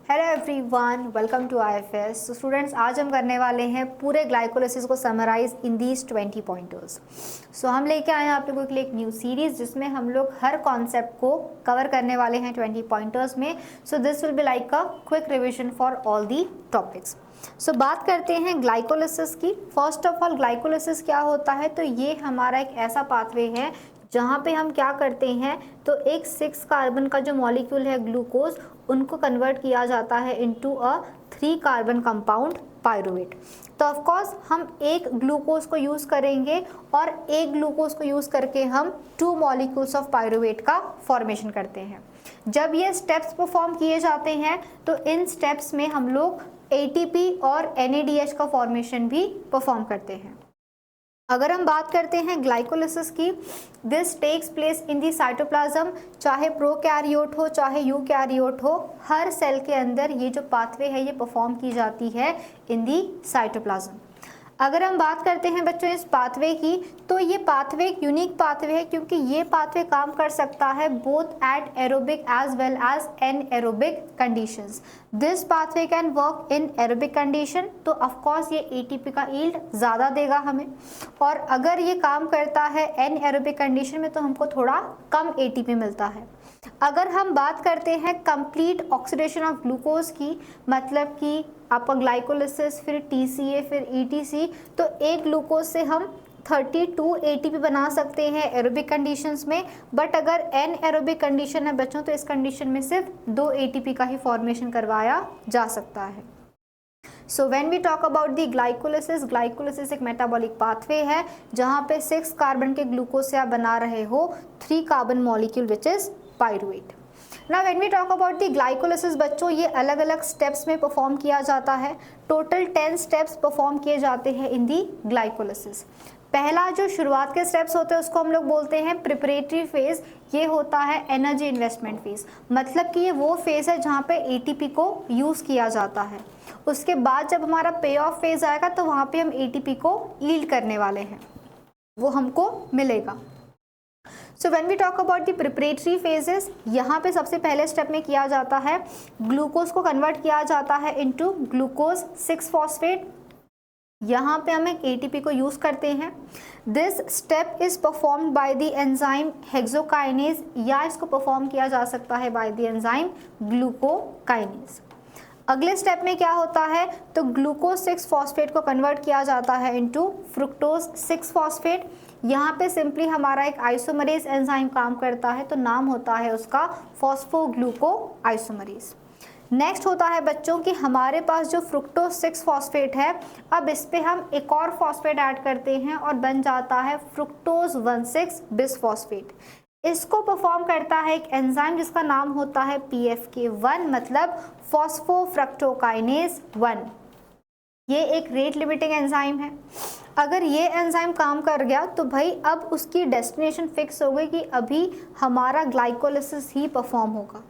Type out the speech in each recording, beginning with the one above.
Hello everyone, welcome to IFS. तो students, आज हम करने वाले हैं पूरे ग्लाइकोलिसिस को summarize in these 20 pointers. So हम लेके आए हैं आप लोगों के लिए एक न्यू सीरीज जिसमें हम लोग हर कॉन्सेप्ट को कवर करने वाले हैं 20 पॉइंटर्स में। So this will be like a quick revision for all the topics. So बात करते हैं ग्लाइकोलिसिस की। फर्स्ट ऑफ ऑल, ग्लाइकोलिसिस क्या होता है? तो ये हमारा एक ऐसा पाथवे है जहाँ पे हम क्या करते हैं, तो एक 6 कार्बन का जो मॉलिक्यूल है ग्लूकोज, उनको कन्वर्ट किया जाता है into a 3 carbon compound pyruvate. तो ऑफ कोर्स हम एक ग्लूकोज को यूज़ करेंगे और एक ग्लूकोज को यूज़ करके हम 2 मॉलिक्यूल्स ऑफ पायरुवेट का फॉर्मेशन करते हैं। जब ये स्टेप्स परफॉर्म किए जाते हैं तो इन स्टेप्स में हम लोग ATP और NADH का फॉर्मेशन भी परफॉर्म करते हैं। अगर हम बात करते हैं ग्लाइकोलिसिस की, this takes place in the cytoplasm. चाहे प्रोकैरियोट हो चाहे यूकैरियोट हो, हर सेल के अंदर ये जो पाथवे है ये परफॉर्म की जाती है इन दी साइटोप्लाज्म। अगर हम बात करते हैं बच्चों इस पाथवे की, तो ये पाथवे एक यूनिक पाथवे है क्योंकि ये पाथवे काम कर सकता है both at aerobic as well as anaerobic conditions. This pathway can work in aerobic condition, तो ऑफ कोर्स ये ATP का यील्ड ज़्यादा देगा हमें, और अगर ये काम करता है एनएरोबिक कंडीशन में तो हमको थोड़ा कम ATP मिलता है। अगर हम बात करते हैं कंप्लीट ऑक्सीडेशन ऑफ ग्लूकोज की, मतलब कि आपका ग्लाइकोलिसिस फिर TCA फिर ETC, तो एक ग्लूकोज से हम 32 ATP बना सकते हैं एरोबिक कंडीशंस में। बट अगर एनएरोबिक कंडीशन है बच्चों, तो इस कंडीशन में सिर्फ 2 ATP का ही फॉर्मेशन करवाया जा सकता है। So when we talk about the glycolysis, glycolysis एक मेटाबॉलिक पाथवे है जहाँ पे 6 कार्बन के ग्लूकोज से आप बना रहे हो 3 carbon molecule which is pyruvate. Now when we talk about the glycolysis बच्चों, ये अलग अलग स्टेप्स में परफॉर्म किया जाता है। टोटल 10 स्टेप्स परफॉर्म किए जाते हैं इन दी ग्लाइकोलिसिस। पहला जो शुरुआत के स्टेप्स होते हैं उसको हम लोग बोलते हैं प्रिपरेटरी फेज। ये होता है एनर्जी इन्वेस्टमेंट फेज, मतलब कि ये वो फेज है जहाँ पे ATP को यूज़ किया जाता है। उसके बाद जब हमारा पे ऑफ फेज आएगा तो वहाँ पे हम ATP को यील्ड करने वाले हैं, वो हमको मिलेगा। So when we talk about the preparatory phases, यहाँ पे सबसे पहले स्टेप में किया जाता है ग्लूकोज को कन्वर्ट किया जाता है इनटू ग्लूकोज 6 फॉस्फेट। यहाँ पे हम एक ATP को यूज़ करते हैं। This step is performed by the enzyme hexokinase, या इसको परफॉर्म किया जा सकता है बाय द एंजाइम ग्लूकोकाइनेज। अगले स्टेप में क्या होता है, तो ग्लूकोज 6 फॉस्फेट को कन्वर्ट किया जाता है इनटू फ्रुक्टोज 6 फॉस्फेट। यहाँ पे सिंपली हमारा एक आइसोमरेज एंजाइम काम करता है, तो नाम होता है उसका फॉस्फोग्लूको आइसोमरेज। नेक्स्ट होता है बच्चों कि हमारे पास जो फ्रुक्टोज 6 फॉस्फेट है, अब इस पे हम एक और फॉस्फेट ऐड करते हैं और बन जाता है फ्रुक्टोज 1,6 बिसफॉस्फेट। इसको परफॉर्म करता है एक एंजाइम जिसका नाम होता है PFK1, मतलब फॉस्फोफ्रक्टोकाइनेज 1। ये एक रेट लिमिटिंग एंजाइम है। अगर ये एंजाइम काम कर गया तो भाई अब उसकी डेस्टिनेशन फिक्स हो गई कि अभी हमारा ग्लाइकोलिसिस ही परफॉर्म होगा।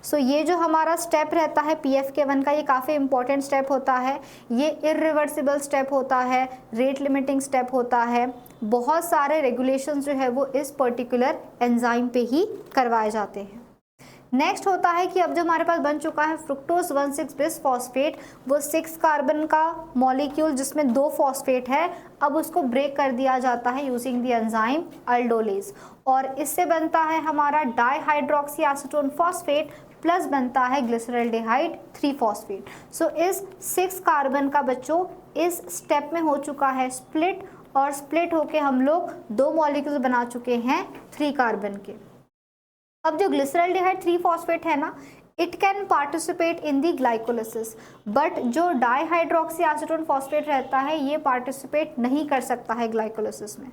सो ये जो हमारा स्टेप रहता है PFK1 का, ये काफ़ी इंपॉर्टेंट स्टेप होता है। ये इरिवर्सिबल स्टेप होता है, रेट लिमिटिंग स्टेप होता है। बहुत सारे रेगुलेशंस जो है वो इस पर्टिकुलर एंजाइम पे ही करवाए जाते हैं। नेक्स्ट होता है कि अब जो हमारे पास बन चुका है फ्रुक्टोज 1,6 बिसफॉस्फेट, वो 6 कार्बन का मॉलिक्यूल जिसमें 2 फॉस्फेट है, अब उसको ब्रेक कर दिया जाता है यूजिंग द एंजाइम अल्डोलेज, और इससे बनता है हमारा डाईहाइड्रोक्सी एसीटोन फॉस्फेट प्लस बनता है ग्लिसरल्डेहाइड 3 फॉस्फेट। सो इस 6 कार्बन का बच्चों इस स्टेप में हो चुका है स्प्लिट, और स्प्लिट होके हम लोग 2 मॉलिक्यूल बना चुके हैं 3 कार्बन के। अब जो ग्लिसरल्डेहाइड 3 फॉस्फेट है ना, it can participate in the glycolysis, but जो डाईहाइड्रोक्सी एसीटोन फॉस्फेट रहता है ये पार्टिसिपेट नहीं कर सकता है ग्लाइकोलिसिस में।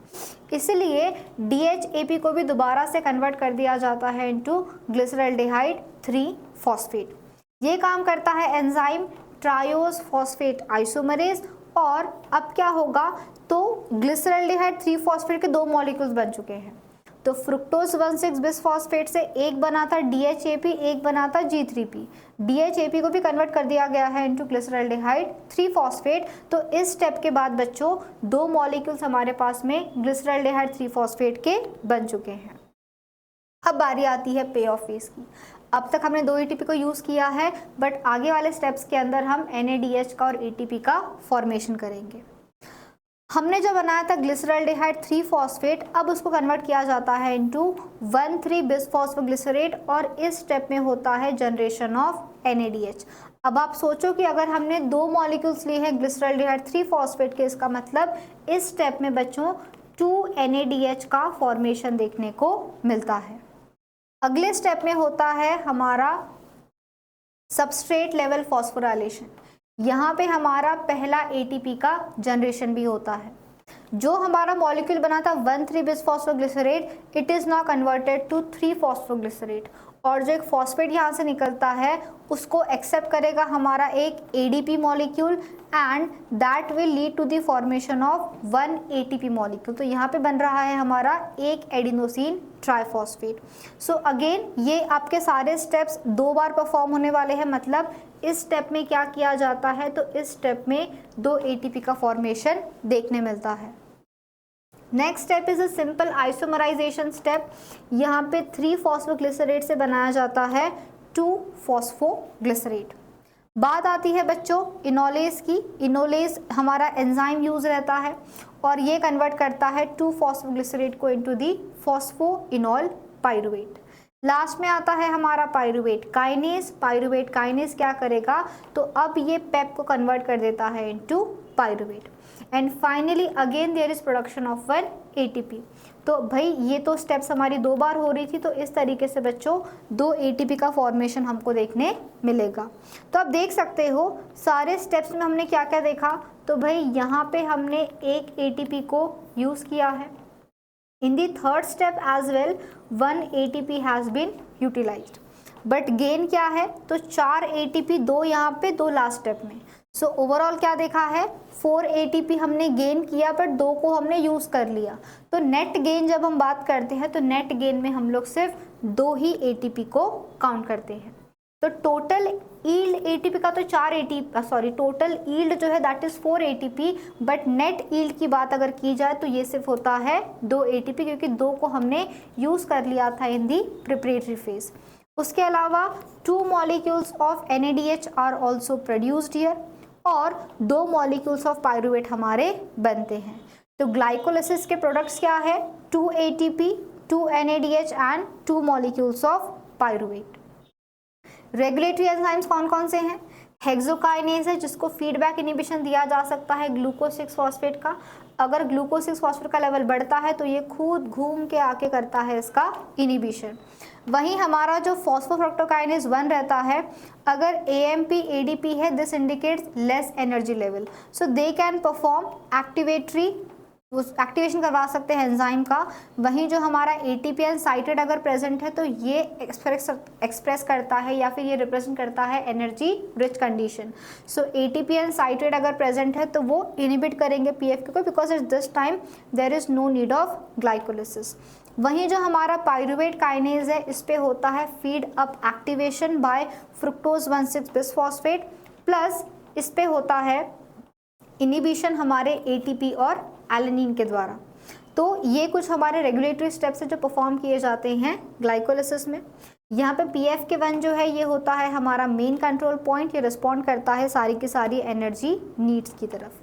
इसलिए DHAP को भी दोबारा से कन्वर्ट कर दिया जाता है इनटू ग्लिसरल्डेहाइड 3 फॉस्फेट। ये काम करता है एंजाइम ट्रायोज फॉस्फेट आइसोमरेज, और अब क्या होगा, तो ग्लिसरल्डेहाइड 3 फॉस्फेट के 2 मॉलिक्यूल्स बन चुके हैं। तो फ्रुक्टोज 1,6 बिसफॉस्फेट से एक बना था DHAP, एक बना था G3P। DHAP को भी कन्वर्ट कर दिया गया है इनटू ग्लिसरल्डेहाइड 3 फॉस्फेट। तो इस स्टेप के बाद बच्चों 2 मॉलिक्यूल्स हमारे पास में ग्लिसरल्डेहाइड 3 फॉस्फेट के बन चुके हैं। अब बारी आती है पे ऑफ फेज की। अब तक हमने 2 ATP को यूज़ किया है, बट आगे वाले स्टेप्स के अंदर हम NADH का और ATP का फॉर्मेशन करेंगे। हमने जो बनाया था ग्लिसरॉल्डिहाइड 3 फॉस्फेट, अब उसको कन्वर्ट किया जाता है इनटू 1,3 बिसफॉस्फोग्लिसरेट और इस स्टेप में होता है जनरेशन ऑफ NADH। अब आप सोचो कि अगर हमने 2 मॉलिक्यूल्स लिए हैं ग्लिसरॉल्डिहाइड 3 फॉस्फेट के, इसका मतलब इस स्टेप में बच्चों 2 NADH का फॉर्मेशन देखने को मिलता है। अगले स्टेप में होता है हमारा सबस्ट्रेट लेवल फॉस्फोराइलेशन। यहाँ पे हमारा पहला ATP का जनरेशन भी होता है। जो हमारा मॉलिक्यूल बना था 1,3 bisphosphoglycerate, it is now converted to 3 phosphoglycerate, और जो एक फॉस्फेट यहाँ से निकलता है उसको एक्सेप्ट करेगा हमारा एक ADP molecule and that will lead to the formation of 1 ATP molecule. तो यहाँ पे बन रहा है हमारा एक एडिनोसिन ट्राइफॉस्फेट। सो अगेन ये आपके सारे स्टेप्स 2 बार परफॉर्म होने वाले हैं, मतलब इस स्टेप में क्या किया जाता है, तो इस स्टेप में 2 ATP का फॉर्मेशन देखने मिलता है। Next step is a simple isomerization step. यहाँ पे 3 फॉस्फोग्लिसरेट से बनाया जाता है 2 फॉस्फोग्लिसरेट। बात आती है बच्चों इनोलेज की। इनोलेज हमारा एंजाइम यूज रहता है और ये कन्वर्ट करता है 2 फॉस्फोग्लिसरेट को into the phosphoenol pyruvate. Last में आता है हमारा पाइरुवेट काइनेज। पाइरुवेट काइनेज क्या करेगा, तो अब ये पेप को कन्वर्ट कर देता है into pyruvate and finally again there is production of 1 ATP। तो भाई ये तो स्टेप्स हमारी 2 बार हो रही थी, तो इस तरीके से बच्चों 2 ATP का फॉर्मेशन हमको देखने मिलेगा। तो आप देख सकते हो सारे स्टेप्स में हमने क्या क्या देखा, तो भाई यहाँ पे हमने एक ATP को यूज़ किया है। In the third step as well 1 ATP has been utilised, but gain क्या है, तो 4 ATP, 2 यहाँ पे 2 लास्ट स्टेप में। सो ओवरऑल क्या देखा है, 4 ATP हमने गेन किया बट 2 को हमने यूज़ कर लिया। तो नेट गेन जब हम बात करते हैं तो नेट गेन में हम लोग सिर्फ 2 ही ATP को काउंट करते हैं। तो टोटल ईल्ड ATP का तो 4 ATP टोटल ईल्ड जो है that is 4 ATP, but net yield की बात अगर की जाए तो ये सिर्फ होता है 2 ATP, क्योंकि 2 को हमने यूज़ कर लिया था इन दी प्रिपरेटरी फेज। उसके अलावा 2 molecules of NADH are also produced here और 2 मॉलिक्यूल्स ऑफ पाइरुवेट हमारे बनते हैं। तो ग्लाइकोलिसिस के प्रोडक्ट्स क्या है, 2 ATP, 2 NADH and 2 molecules of pyruvate. Regulatory enzymes कौन कौन से हैं, हेक्सोकाइनेज है जिसको फीडबैक इनिबिशन दिया जा सकता है ग्लूकोज 6 फॉस्फेट का। अगर ग्लूकोज 6 फॉस्फेट का लेवल बढ़ता है तो ये खुद घूम के आके करता है इसका इनिबिशन। वहीं हमारा जो फॉस्फोफ्रक्टोकाइनेज 1 रहता है, अगर AMP ADP है this indicates less energy level, so they can perform activation करवा सकते हैं एंजाइम का। वहीं जो हमारा ATP एंड साइटेड अगर प्रेजेंट है तो ये एक्सप्रेस करता है या फिर ये रिप्रेजेंट करता है energy rich condition. So ATP and citrate अगर प्रेजेंट है तो वो इनिबिट करेंगे PFK को, because at this time there is no need of glycolysis. वहीं जो हमारा पाइरुवेट काइनेज है इस पे होता है feed up activation bye fructose 1,6 bisphosphate, plus इस पे होता है इनिबिशन हमारे ATP और एलेनिन के द्वारा। तो ये कुछ हमारे रेगुलेटरी स्टेप्स है जो परफॉर्म किए जाते हैं ग्लाइकोलिसिस में। यहाँ पे PFK1 जो है ये होता है हमारा मेन कंट्रोल पॉइंट, ये रिस्पॉन्ड करता है सारी की सारी एनर्जी नीड्स की तरफ।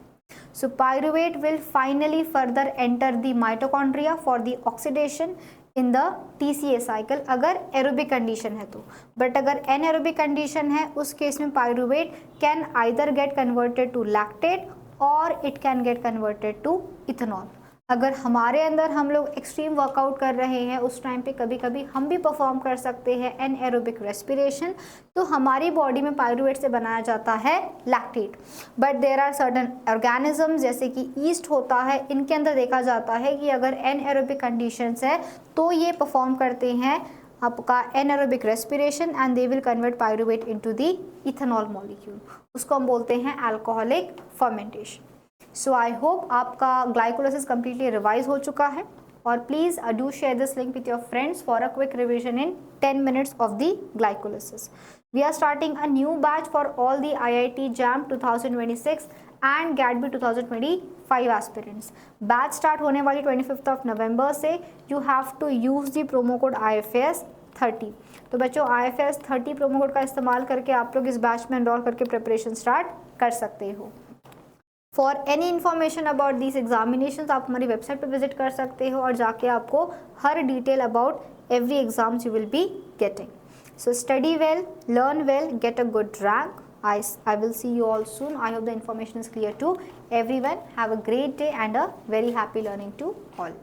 So pyruvate will finally further enter the mitochondria for the oxidation in the TCA cycle अगर aerobic condition है तो, बट अगर anaerobic condition है उस केस में pyruvate can either get converted to lactate or it can get converted to ethanol। अगर हमारे अंदर हम लोग एक्सट्रीम वर्कआउट कर रहे हैं उस टाइम पे कभी कभी हम भी परफॉर्म कर सकते हैं एनएरोबिक रेस्पिरेशन, तो हमारी बॉडी में पाइरुवेट से बनाया जाता है lactate. But there are certain organisms जैसे कि ईस्ट होता है, इनके अंदर देखा जाता है कि अगर एनएरोबिक कंडीशंस है तो ये परफॉर्म करते हैं आपका anaerobic respiration and they will convert pyruvate into the ethanol molecule, उसको हम बोलते हैं alcoholic fermentation. So I hope आपका ग्लाइकोलिसिस कम्प्लीटली रिवाइज हो चुका है, और please do share this link with your friends for a quick revision in 10 minutes of the glycolysis. We are starting a new batch for all the IIT JAM 2026 and GATB 2025 aspirants. Batch start होने वाली 25th of November से. You have to use the promo code IFS 30। तो बच्चों IFS 30 promo code का इस्तेमाल करके आप लोग इस बैच में एनरोल करके प्रिपरेशन स्टार्ट कर सकते हो। For any information about this examination आप हमारी वेबसाइट पर विजिट कर सकते हो और जाके आपको हर detail about every exams you will be getting. So study well, learn well, get a good rank. I will see you all soon. I hope the information is clear to everyone. Have a great day and a very happy learning to all.